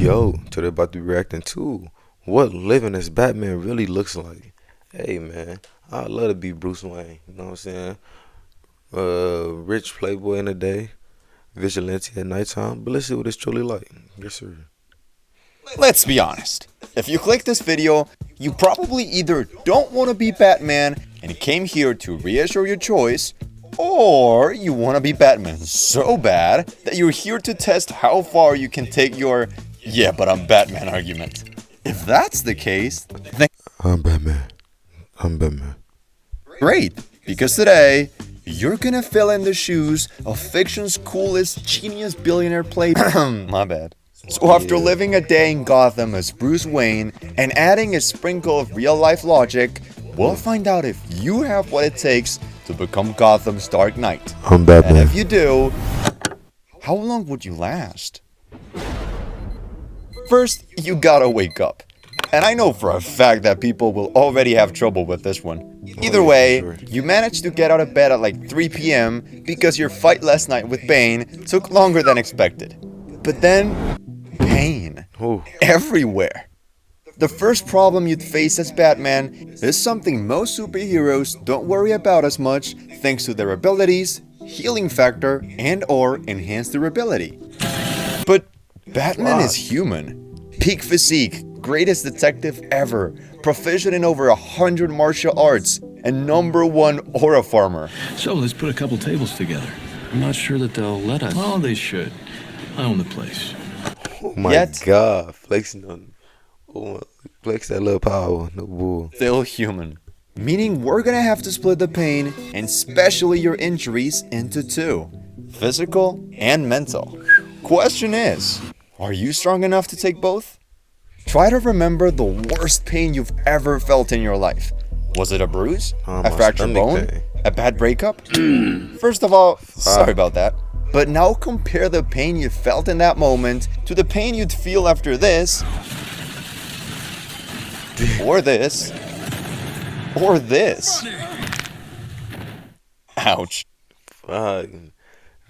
Yo, today about to be reacting to what living as Batman really looks like. Hey man, I'd love to be Bruce Wayne. You know what I'm saying? Rich playboy in the day, vigilante at nighttime. But let's see what it's truly like. Yes sir. Let's be honest. If you click this video, you probably either don't want to be Batman and came here to reassure your choice, or you want to be Batman so bad that you're here to test how far you can take your "yeah, but I'm Batman" argument. If that's the case, then I'm Batman. I'm Batman. great, because today you're gonna fill in the shoes of fiction's coolest genius billionaire play. My bad. So after living a day in Gotham as Bruce Wayne and adding a sprinkle of real-life logic, we'll find out if you have what it takes to become Gotham's Dark Knight. I'm And Batman. if you do, how long would you last? First, you gotta wake up. And I know for a fact that people will already have trouble with this one. Either way, sure. you managed to get out of bed at like 3 p.m. because your fight last night with Bane took longer than expected. But then, pain. Oh, Everywhere. The first problem you'd face as Batman is something most superheroes don't worry about as much thanks to their abilities, healing factor, and/or enhanced durability. But Batman is human. Peak physique, greatest detective ever, proficient in over 100 martial arts, and #1 aura farmer. So let's put a couple tables together. I'm not sure that they'll let us. Oh, they should. I own the place. oh my Yet- God, flexing on. Oh, flex that little power, no bull. Still human. Meaning we're gonna have to split the pain, and especially your injuries, into two. Physical and mental. Question is, are you strong enough to take both? Try to remember the worst pain you've ever felt in your life. Was it a bruise? Oh, A my fractured stomach bone? pain. A bad breakup? First of all, sorry about that. But now compare the pain you felt in that moment to the pain you'd feel after this, or this, or this. Ouch. Fuck.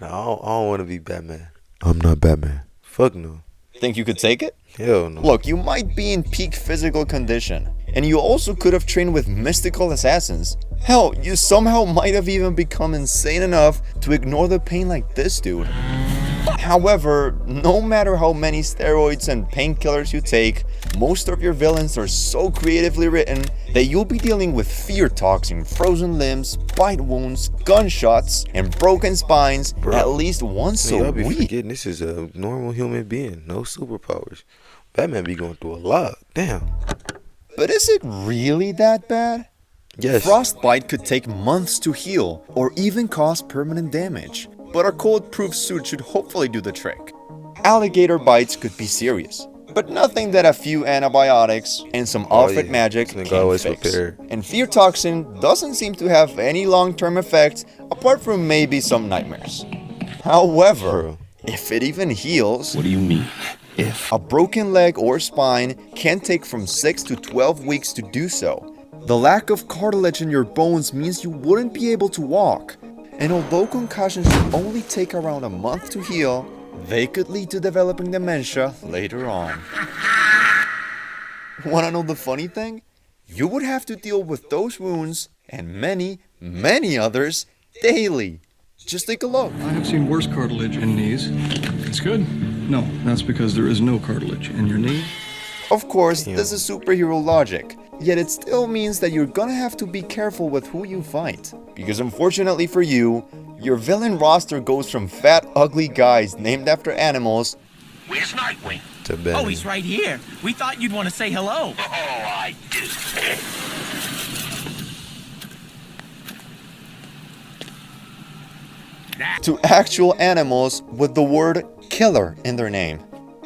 No, I don't want to be Batman. I'm not Batman. Fuck no. Think you could take it? Hell no. Look, you might be in peak physical condition, and you also could have trained with mystical assassins. Hell, you somehow might have even become insane enough to ignore the pain like this dude. However, no matter how many steroids and painkillers you take, most of your villains are so creatively written that you'll be dealing with fear toxin, frozen limbs, bite wounds, gunshots, and broken spines Bro. at least once Man, a y'all be week. forgetting this is a normal human being, no superpowers. Batman be going through a lot. Damn. But is it really that bad? Yes. Frostbite could take months to heal, or even cause permanent damage, but a cold-proof suit should hopefully do the trick. Alligator bites could be serious, but nothing that a few antibiotics and some outfit yeah. magic This nigga can't always fix. prepared. And fear toxin doesn't seem to have any long-term effects apart from maybe some nightmares. However, Bro. if it even heals, What do you mean? If. a broken leg or spine can take from 6 to 12 weeks to do so. The lack of cartilage in your bones means you wouldn't be able to walk. And although concussions should only take around a month to heal, they could lead to developing dementia later on. Wanna know the funny thing? You would have to deal with those wounds and many, many others daily. Just take a look. I have seen worse cartilage in knees. It's good. No, that's because there is no cartilage in your knee. Of course, this is superhero logic, yet it still means that you're gonna have to be careful with who you fight. Because unfortunately for you, your villain roster goes from fat, ugly guys named after animals Where's Nightwing? To Batman. Oh, he's right here. We thought you'd want to say hello. Oh, I do. to actual animals with the word killer in their name.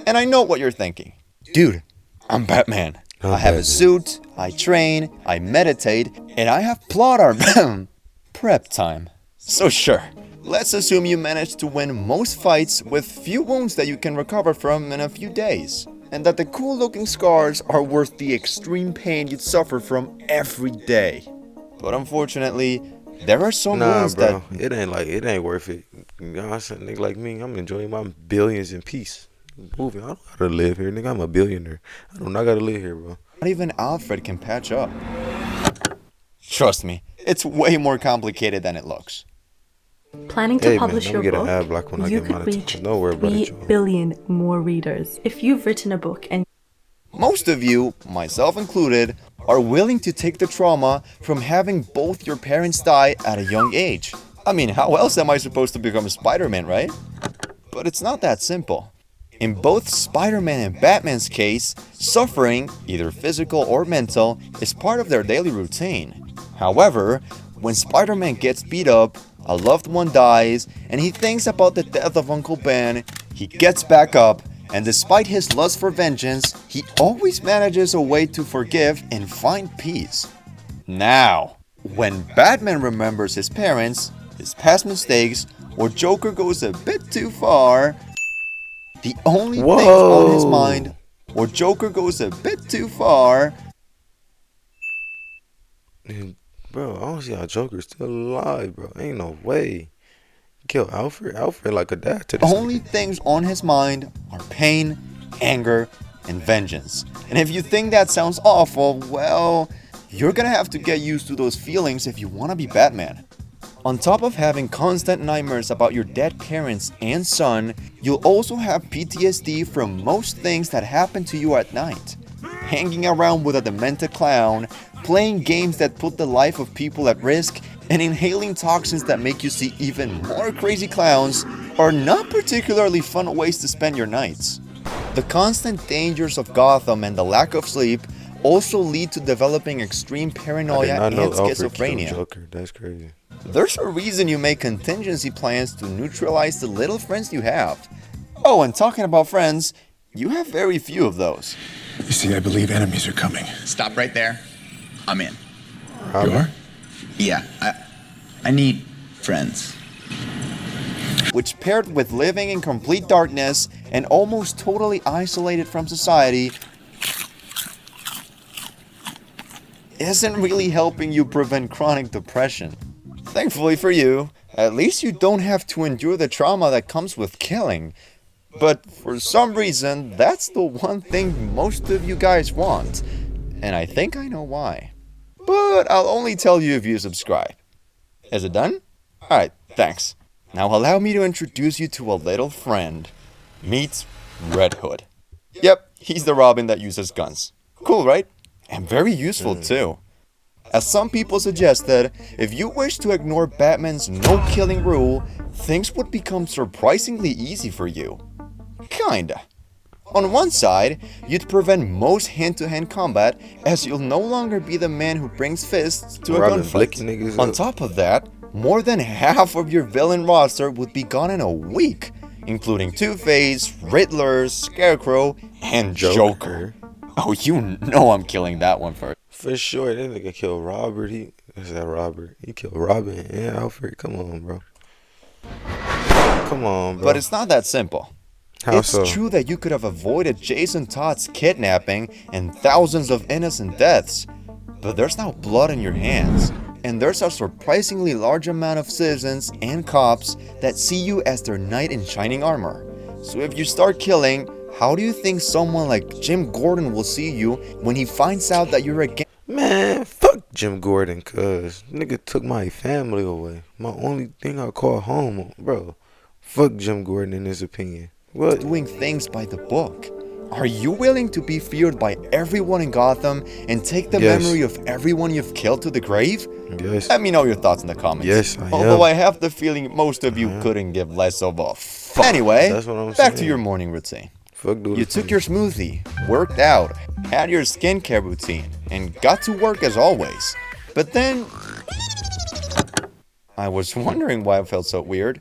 And I know what you're thinking. Dude, I'm Batman. I'm I have a Batman. suit, I train, I meditate, and I have plot armor. Prep time. So sure, let's assume you managed to win most fights with few wounds that you can recover from in a few days. And that the cool looking scars are worth the extreme pain you'd suffer from every day. But unfortunately, there are some Nah, wounds bro. that It ain't worth it. You know what I'm saying? Nigga like me, I'm enjoying my billions in peace. moving. I don't gotta live here, nigga. I'm a billionaire. I do not gotta live here, bro. Not even Alfred can patch up. Trust me, it's way more complicated than it looks. Planning to Hey, man, publish let your me get an book, ad block when I you get could monetized. reach Don't worry about it, 3 y'all. billion more readers. If you've written a book and Most of you, myself included, are willing to take the trauma from having both your parents die at a young age. I mean, how else am I supposed to become Spider-Man, right? But it's not that simple. In both Spider-Man and Batman's case, suffering, either physical or mental, is part of their daily routine. However, when Spider-Man gets beat up, a loved one dies, and he thinks about the death of Uncle Ben, he gets back up, and despite his lust for vengeance, he always manages a way to forgive and find peace. Now, when Batman remembers his parents, his past mistakes, or Joker goes a bit too far, the only things on his Whoa. mind, or Joker goes a bit too far, And, bro, I don't see how Joker's still alive, bro. Ain't no way. Kill Alfred? Alfred like a dad to this only things on his mind are pain, anger, and vengeance. And if you think that sounds awful, well, you're gonna have to get used to those feelings if you wanna be Batman. On top of having constant nightmares about your dead parents and son, you'll also have PTSD from most things that happen to you at night. Hanging around with a demented clown, playing games that put the life of people at risk, and inhaling toxins that make you see even more crazy clowns are not particularly fun ways to spend your nights. The constant dangers of Gotham and the lack of sleep also lead to developing extreme I did paranoia not and know Alfred killed schizophrenia. Joker. That's crazy. There's a reason you make contingency plans to neutralize the little friends you have. Oh, and talking about friends, you have very few of those. You see, I believe enemies are coming. Stop right there. I'm in. You are? Yeah, I need friends. Which, paired with living in complete darkness and almost totally isolated from society, isn't really helping you prevent chronic depression. Thankfully for you, at least you don't have to endure the trauma that comes with killing. But for some reason, that's the one thing most of you guys want. And I think I know why. But I'll only tell you if you subscribe. Is it done? Alright, thanks. Now allow me to introduce you to a little friend. Meet Red Hood. Yep, he's the Robin that uses guns. Cool, right? And very useful too. As some people suggested, if you wish to ignore Batman's no-killing rule, things would become surprisingly easy for you. Kinda. On one side, you'd prevent most hand-to-hand combat, as you'll no longer be the man who brings fists to a Robin gunfight. flicking niggas On up. top of that, more than half of your villain roster would be gone in a week, including Two-Face, Riddler, Scarecrow, and Joker. Oh, you know I'm killing that one first. For sure, that nigga killed Robert. Is that Robert? He killed Robin and Alfred. Come on, bro. Come on, bro. But it's not that simple. How It's so? true that you could have avoided Jason Todd's kidnapping and thousands of innocent deaths, but there's now blood in your hands, and there's a surprisingly large amount of citizens and cops that see you as their knight in shining armor. So if you start killing, how do you think someone like Jim Gordon will see you when he finds out that you're against Man, fuck Jim Gordon, cuz nigga took my family away. My only thing I call home, bro. Fuck Jim Gordon in his opinion. What? doing things by the book? Are you willing to be feared by everyone in Gotham and take the Yes. memory of everyone you've killed to the grave? Yes. Let me know your thoughts in the comments. Yes, I Although am. I have the feeling most of you couldn't give less of a fuck. Anyway, That's what I'm back to saying. your morning routine. Fuck dude. You took your smoothie, worked out, had your skincare routine, and got to work as always. But then, I was wondering why it felt so weird.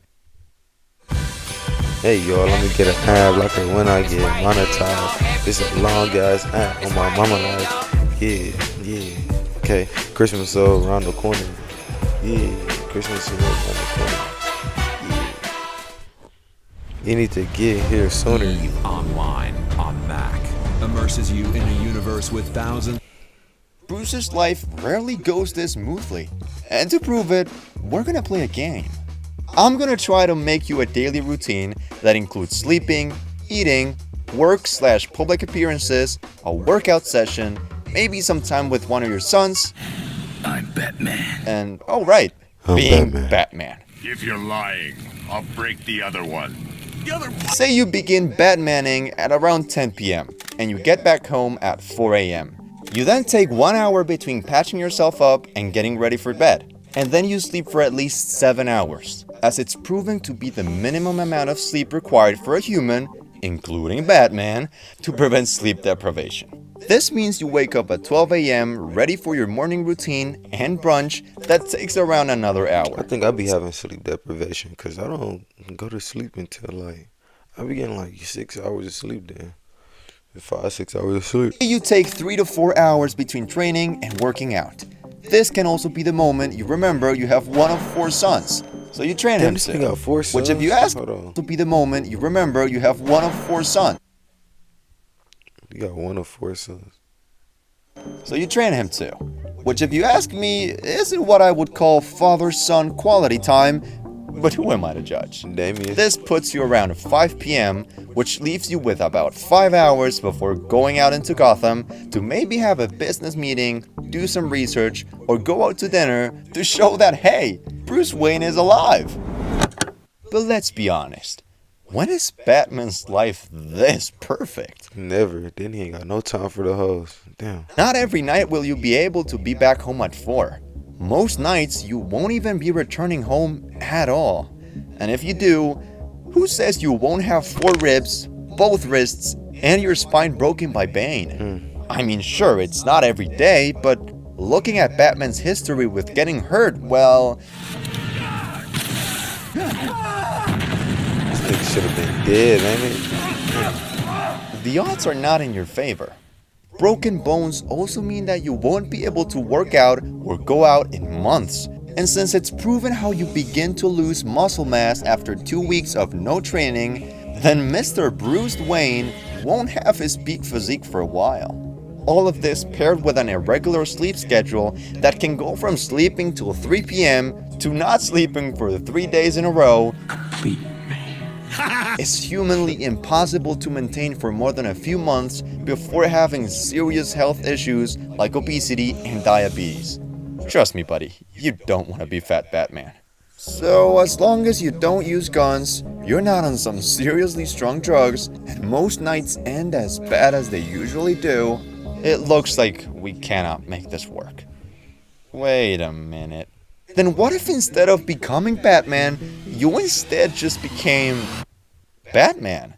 Hey y'all, let me get an ad like when I get monetized. This is a long ass ad on my mama life. Yeah. Okay, Christmas so around the corner. Yeah, Christmas is around the corner. Yeah. You need to get here sooner. Eve Online on Mac immerses you in a universe with thousands. Bruce's life rarely goes this smoothly. And to prove it, we're gonna play a game. I'm gonna try to make you a daily routine that includes sleeping, eating, work/public appearances, a workout session, maybe some time with one of your sons, I'm Batman. and, oh right, I'm being Batman. Batman. If you're lying, I'll break the other one. Say you begin Batmaning at around 10 p.m. and you get back home at 4 a.m. You then take 1 hour between patching yourself up and getting ready for bed. And then you sleep for at least 7 hours, as it's proven to be the minimum amount of sleep required for a human, including Batman, to prevent sleep deprivation. This means you wake up at 12 a.m. ready for your morning routine and brunch that takes around another I hour. think I be having sleep deprivation because I don't go to sleep until like, I be getting like 6 hours of sleep then. 5, 6 hours of sleep. You take 3 to 4 hours between training and working out. This can also be the moment you remember you have one of 4 sons, so you train Damn, him this to. thing got 4 Which if you sons? ask Hold on. to be the moment you remember you have one of 4 sons, You got 1 of 4 sons. so you train him to. Which if you ask me, isn't what I would call father-son quality time, but who am I to judge? Damien. This puts you around 5 p.m., which leaves you with about 5 hours before going out into Gotham to maybe have a business meeting, do some research, or go out to dinner to show that, hey, Bruce Wayne is alive. But let's be honest, when is Batman's life this perfect? Never. Then he ain't got no time for the hoes. Damn. Not every night will you be able to be back home at 4. Most nights you won't even be returning home at all. And if you do, who says you won't have 4 ribs, both wrists, and your spine broken by Bane? I mean, sure, it's not every day, but looking at Batman's history with getting hurt, well, This nigga should have been dead, ain't it? the odds are not in your favor. Broken bones also mean that you won't be able to work out or go out in months. And since it's proven how you begin to lose muscle mass after 2 weeks of no training, then Mr. Bruce Wayne won't have his peak physique for a while. All of this paired with an irregular sleep schedule that can go from sleeping till 3 p.m. to not sleeping for 3 days in a row is humanly impossible to maintain for more than a few months before having serious health issues like obesity and diabetes. Trust me, buddy, you don't want to be Fat Batman. So as long as you don't use guns, you're not on some seriously strong drugs, and most nights end as bad as they usually do, it looks like we cannot make this work. Wait a minute. Then what if instead of becoming Batman, you instead just became Batman?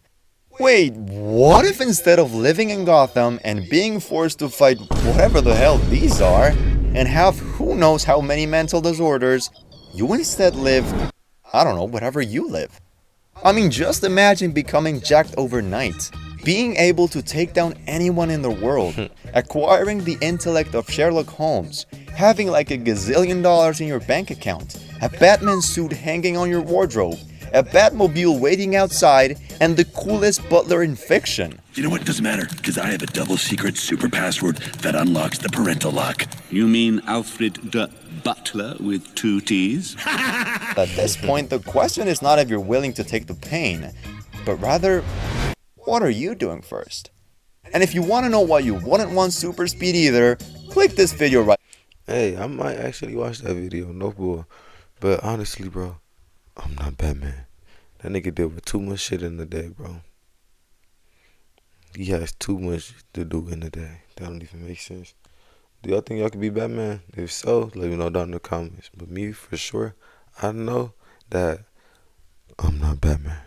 Wait, what if instead of living in Gotham and being forced to fight whatever the hell these are, and have who knows how many mental disorders, you instead live, I don't know, whatever you live? I mean, just imagine becoming jacked overnight, being able to take down anyone in the world, acquiring the intellect of Sherlock Holmes, having like a gazillion dollars in your bank account, a Batman suit hanging on your wardrobe, a Batmobile waiting outside, and the coolest butler in fiction. You know what? Doesn't matter, because I have a double secret super password that unlocks the parental lock. You mean Alfred the Butler with 2 T's? At this point, the question is not if you're willing to take the pain, but rather, what are you doing first? And if you want to know why you wouldn't want super speed either, click this video right. Hey, I might actually watch that video, no bull. But honestly, bro, I'm not Batman. That nigga deal with too much shit in the day, bro. He has too much to do in the day. That don't even make sense. Do y'all think y'all can be Batman? If so, let me know down in the comments. But me, for sure, I know that I'm not Batman.